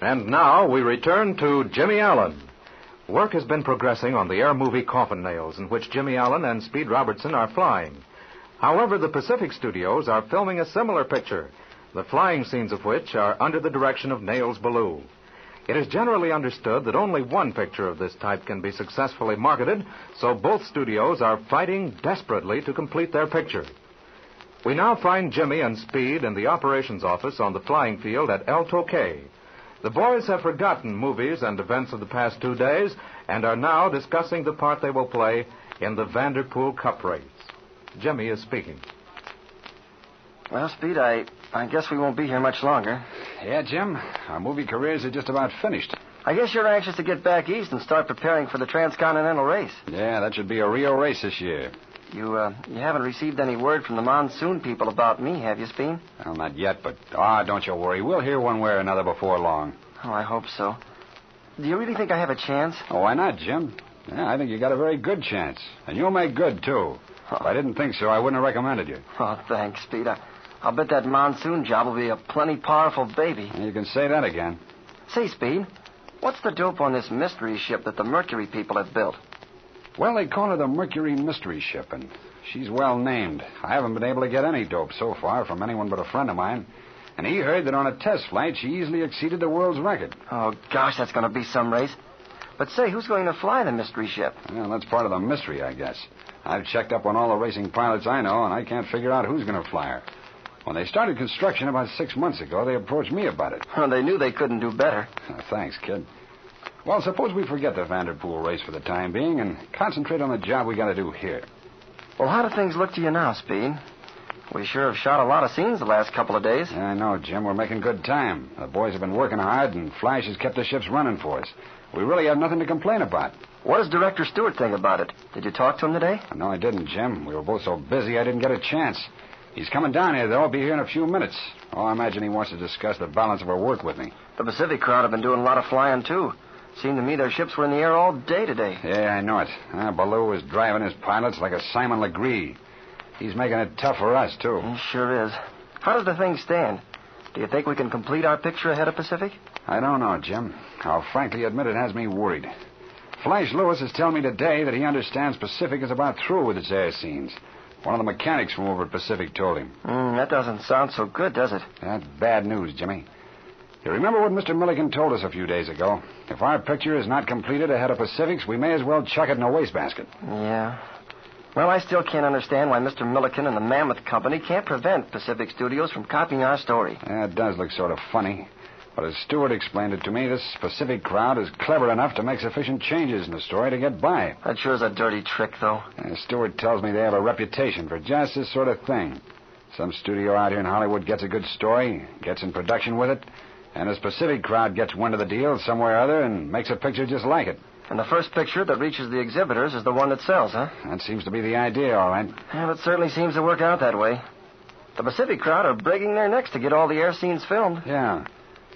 And now we return to Jimmy Allen. Work has been progressing on the air movie Coffin Nails, in which Jimmy Allen and Speed Robertson are flying. However, the Pacific Studios are filming a similar picture, the flying scenes of which are under the direction of Nails Ballou. It is generally understood that only one picture of this type can be successfully marketed, so both studios are fighting desperately to complete their picture. We now find Jimmy and Speed in the operations office on the flying field at El Toque. The boys have forgotten movies and events of the past 2 days and are now discussing the part they will play in the Vanderpool Cup race. Jimmy is speaking. Well, Speed, I guess we won't be here much longer. Yeah, Jim. Our movie careers are just about finished. I guess you're anxious to get back east and start preparing for the transcontinental race. Yeah, that should be a real race this year. You haven't received any word from the monsoon people about me, have you, Speed? Well, not yet, but don't you worry. We'll hear one way or another before long. Oh, I hope so. Do you really think I have a chance? Oh, why not, Jim? Yeah, I think you got a very good chance. And you'll make good, too. If I didn't think so, I wouldn't have recommended you. Oh, thanks, Speed. I'll bet that monsoon job will be a plenty powerful baby. You can say that again. Say, Speed, what's the dope on this mystery ship that the Mercury people have built? Well, they call her the Mercury Mystery Ship, and she's well named. I haven't been able to get any dope so far from anyone but a friend of mine. And he heard that on a test flight, she easily exceeded the world's record. Oh, gosh, that's going to be some race. But say, who's going to fly the mystery ship? Well, that's part of the mystery, I guess. I've checked up on all the racing pilots I know, and I can't figure out who's going to fly her. When they started construction about 6 months ago, they approached me about it. Well, they knew they couldn't do better. Thanks, kid. Well, suppose we forget the Vanderpool race for the time being and concentrate on the job we got to do here. Well, how do things look to you now, Speed? We sure have shot a lot of scenes the last couple of days. Yeah, I know, Jim. We're making good time. The boys have been working hard, and Flash has kept the ships running for us. We really have nothing to complain about. What does Director Stewart think about it? Did you talk to him today? No, I didn't, Jim. We were both so busy I didn't get a chance. He's coming down here, though. I'll be here in a few minutes. Oh, I imagine he wants to discuss the balance of our work with me. The Pacific crowd have been doing a lot of flying, too. Seemed to me their ships were in the air all day today. Yeah, I know it. Ballou is driving his pilots like a Simon Legree. He's making it tough for us, too. He sure is. How does the thing stand? Do you think we can complete our picture ahead of Pacific? I don't know, Jim. I'll frankly admit it has me worried. Flash Lewis is telling me today that he understands Pacific is about through with its air scenes. One of the mechanics from over at Pacific told him. That doesn't sound so good, does it? That's bad news, Jimmy. You remember what Mr. Milliken told us a few days ago? If our picture is not completed ahead of Pacific's, we may as well chuck it in a wastebasket. Yeah. Well, I still can't understand why Mr. Milliken and the Mammoth Company can't prevent Pacific Studios from copying our story. Yeah, it does look sort of funny. But as Stewart explained it to me, this Pacific crowd is clever enough to make sufficient changes in the story to get by. That sure is a dirty trick, though. Stewart tells me they have a reputation for just this sort of thing. Some studio out here in Hollywood gets a good story, gets in production with it, and this Pacific crowd gets wind of the deal somewhere or other and makes a picture just like it. And the first picture that reaches the exhibitors is the one that sells, huh? That seems to be the idea, all right. Well, it certainly seems to work out that way. The Pacific crowd are breaking their necks to get all the air scenes filmed. Yeah,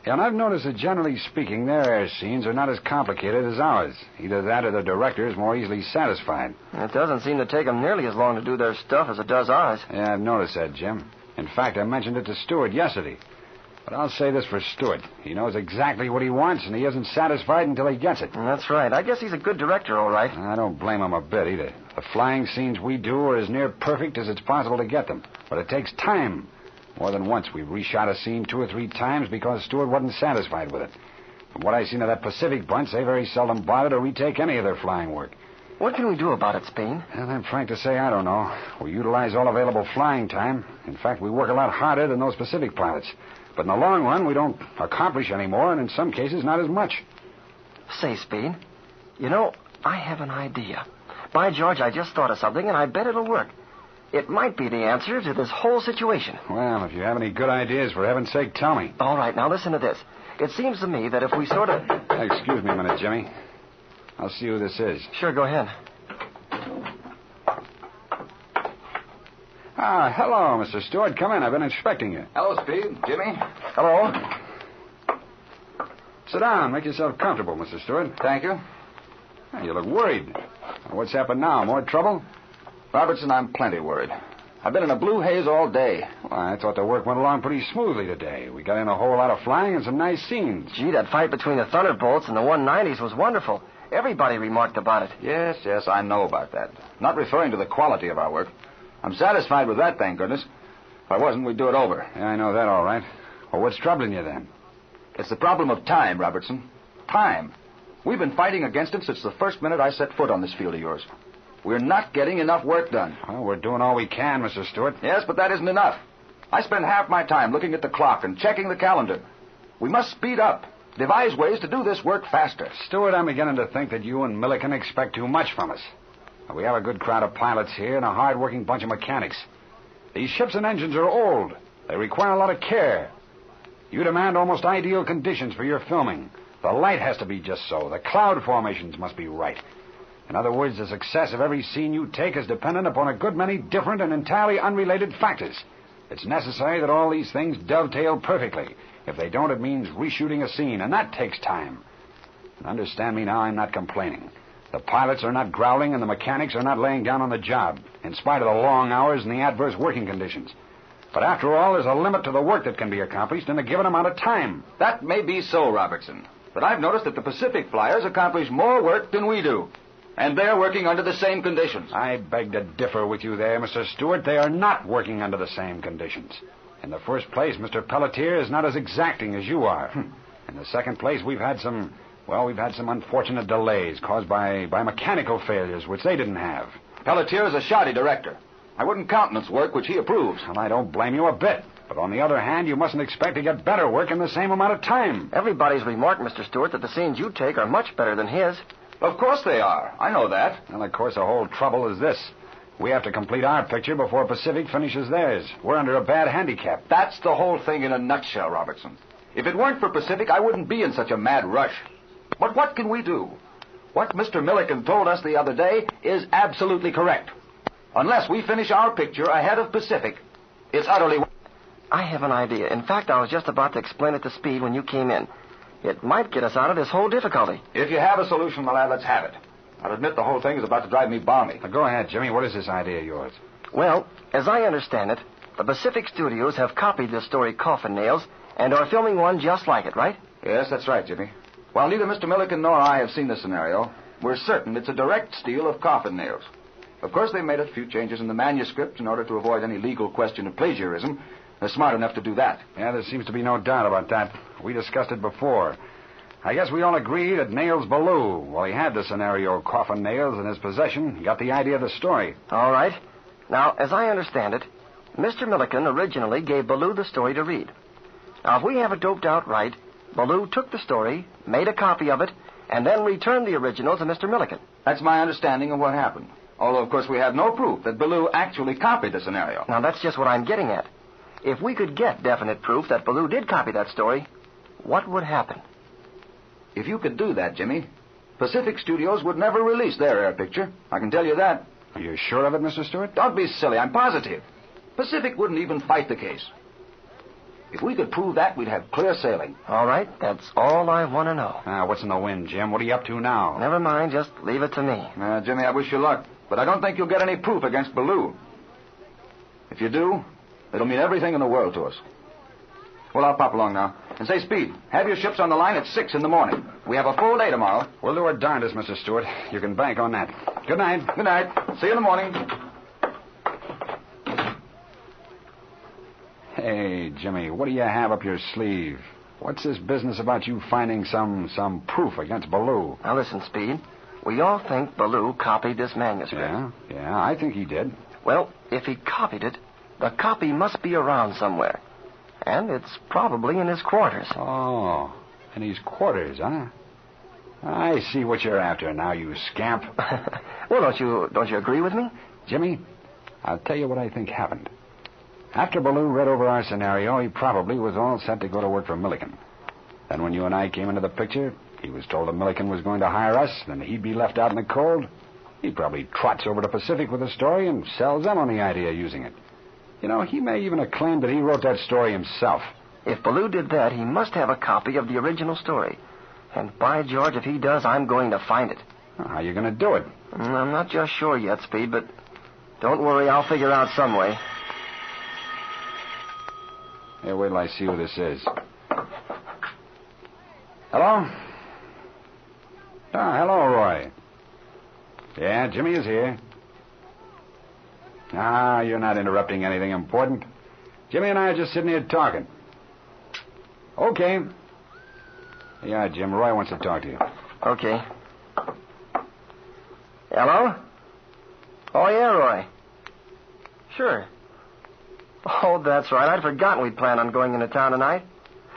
and I've noticed that generally speaking, their air scenes are not as complicated as ours. Either that or the director is more easily satisfied. It doesn't seem to take them nearly as long to do their stuff as it does ours. Yeah, I've noticed that, Jim. In fact, I mentioned it to Stewart yesterday. But I'll say this for Stewart. He knows exactly what he wants, and he isn't satisfied until he gets it. That's right. I guess he's a good director, all right. I don't blame him a bit, either. The flying scenes we do are as near perfect as it's possible to get them. But it takes time. More than once, we've reshot a scene 2 or 3 times because Stewart wasn't satisfied with it. From what I've seen of that Pacific bunch, they very seldom bother to retake any of their flying work. What can we do about it, Spain? Well, I'm frank to say I don't know. We utilize all available flying time. In fact, we work a lot harder than those Pacific pilots. But in the long run, we don't accomplish any more, and in some cases, not as much. Say, Speed, you know, I have an idea. By George, I just thought of something, and I bet it'll work. It might be the answer to this whole situation. Well, if you have any good ideas, for heaven's sake, tell me. All right, now listen to this. It seems to me that if we sort of... Excuse me a minute, Jimmy. I'll see who this is. Sure, go ahead. Hello, Mr. Stewart. Come in. I've been inspecting you. Hello, Speed. Jimmy. Hello. Sit down. Make yourself comfortable, Mr. Stewart. Thank you. You look worried. What's happened now? More trouble? Robertson, I'm plenty worried. I've been in a blue haze all day. Well, I thought the work went along pretty smoothly today. We got in a whole lot of flying and some nice scenes. Gee, that fight between the Thunderbolts and the 190s was wonderful. Everybody remarked about it. Yes, I know about that. Not referring to the quality of our work. I'm satisfied with that, thank goodness. If I wasn't, we'd do it over. Yeah, I know that all right. Well, what's troubling you then? It's the problem of time, Robertson. Time. We've been fighting against it since the first minute I set foot on this field of yours. We're not getting enough work done. Well, we're doing all we can, Mr. Stewart. Yes, but that isn't enough. I spend half my time looking at the clock and checking the calendar. We must speed up. Devise ways to do this work faster. Stewart, I'm beginning to think that you and Milliken expect too much from us. We have a good crowd of pilots here and a hard-working bunch of mechanics. These ships and engines are old. They require a lot of care. You demand almost ideal conditions for your filming. The light has to be just so. The cloud formations must be right. In other words, the success of every scene you take is dependent upon a good many different and entirely unrelated factors. It's necessary that all these things dovetail perfectly. If they don't, it means reshooting a scene, and that takes time. And understand me now, I'm not complaining. The pilots are not growling, and the mechanics are not laying down on the job, in spite of the long hours and the adverse working conditions. But after all, there's a limit to the work that can be accomplished in a given amount of time. That may be so, Robertson. But I've noticed that the Pacific flyers accomplish more work than we do. And they're working under the same conditions. I beg to differ with you there, Mr. Stewart. They are not working under the same conditions. In the first place, Mr. Pelletier is not as exacting as you are. In the second place, we've had some unfortunate delays caused by mechanical failures, which they didn't have. Pelletier is a shoddy director. I wouldn't countenance work which he approves. Well, I don't blame you a bit. But on the other hand, you mustn't expect to get better work in the same amount of time. Everybody's remarked, Mr. Stewart, that the scenes you take are much better than his. Of course they are. I know that. Well, of course, the whole trouble is this. We have to complete our picture before Pacific finishes theirs. We're under a bad handicap. That's the whole thing in a nutshell, Robertson. If it weren't for Pacific, I wouldn't be in such a mad rush. But what can we do? What Mr. Milliken told us the other day is absolutely correct. Unless we finish our picture ahead of Pacific, it's utterly... I have an idea. In fact, I was just about to explain it to Speed when you came in. It might get us out of this whole difficulty. If you have a solution, my lad, let's have it. I'll admit the whole thing is about to drive me balmy. Now, go ahead, Jimmy. What is this idea of yours? Well, as I understand it, the Pacific Studios have copied this story Coffin Nails and are filming one just like it, right? Yes, that's right, Jimmy. While neither Mr. Milliken nor I have seen the scenario, we're certain it's a direct steal of Coffin Nails. Of course, they made a few changes in the manuscript in order to avoid any legal question of plagiarism. They're smart enough to do that. Yeah, there seems to be no doubt about that. We discussed it before. I guess we all agree that Nails Ballou, while he had the scenario Coffin Nails in his possession, he got the idea of the story. All right. Now, as I understand it, Mr. Milliken originally gave Ballou the story to read. Now, if we have it doped out right, Ballou took the story, made a copy of it, and then returned the original to Mr. Milliken. That's my understanding of what happened. Although, of course, we have no proof that Ballou actually copied the scenario. Now, that's just what I'm getting at. If we could get definite proof that Ballou did copy that story, what would happen? If you could do that, Jimmy, Pacific Studios would never release their air picture. I can tell you that. Are you sure of it, Mr. Stewart? Don't be silly. I'm positive. Pacific wouldn't even fight the case. If we could prove that, we'd have clear sailing. All right, that's all I want to know. Now, what's in the wind, Jim? What are you up to now? Never mind, just leave it to me. Jimmy, I wish you luck. But I don't think you'll get any proof against Ballou. If you do, it'll mean everything in the world to us. Well, I'll pop along now. And say, Speed, have your ships on the line at 6 in the morning. We have a full day tomorrow. We'll do our darndest, Mr. Stewart. You can bank on that. Good night. Good night. See you in the morning. Hey, Jimmy, what do you have up your sleeve? What's this business about you finding some proof against Ballou? Now, listen, Speed. We all think Ballou copied this manuscript. Yeah, I think he did. Well, if he copied it, the copy must be around somewhere. And it's probably in his quarters. Oh, in his quarters, huh? I see what you're after now, you scamp. Well, don't you agree with me? Jimmy, I'll tell you what I think happened. After Ballou read over our scenario, he probably was all set to go to work for Milliken. Then when you and I came into the picture, he was told that Milliken was going to hire us, then he'd be left out in the cold. He probably trots over to Pacific with the story and sells them on the idea of using it. You know, he may even have claimed that he wrote that story himself. If Ballou did that, he must have a copy of the original story. And by George, if he does, I'm going to find it. How are you going to do it? I'm not just sure yet, Speed, but Don't worry, I'll figure out some way. Hey, wait till I see who this is. Hello? Hello, Roy. Yeah, Jimmy is here. You're not interrupting anything important. Jimmy and I are just sitting here talking. Okay. Yeah, Jim, Roy wants to talk to you. Okay. Hello? Oh, yeah, Roy. Sure. Oh, that's right. I'd forgotten we'd planned on going into town tonight.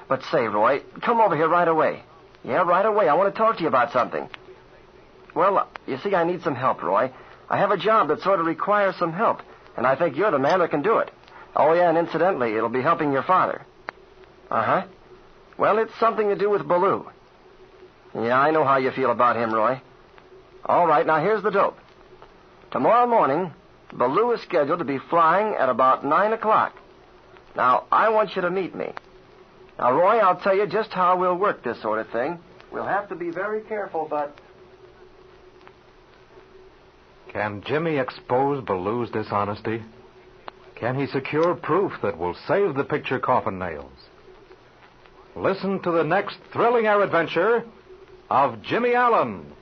But say, Roy, come over here right away. Yeah, right away. I want to talk to you about something. Well, you see, I need some help, Roy. I have a job that sort of requires some help, and I think you're the man that can do it. Oh, yeah, and incidentally, it'll be helping your father. Uh-huh. Well, it's something to do with Baloo. Yeah, I know how you feel about him, Roy. All right, now here's the dope. Tomorrow morning, Baloo is scheduled to be flying at about 9 o'clock. Now, I want you to meet me. Now, Roy, I'll tell you just how we'll work this sort of thing. We'll have to be very careful, but... Can Jimmy expose Baloo's dishonesty? Can he secure proof that will save the picture Coffin Nails? Listen to the next thrilling air adventure of Jimmy Allen.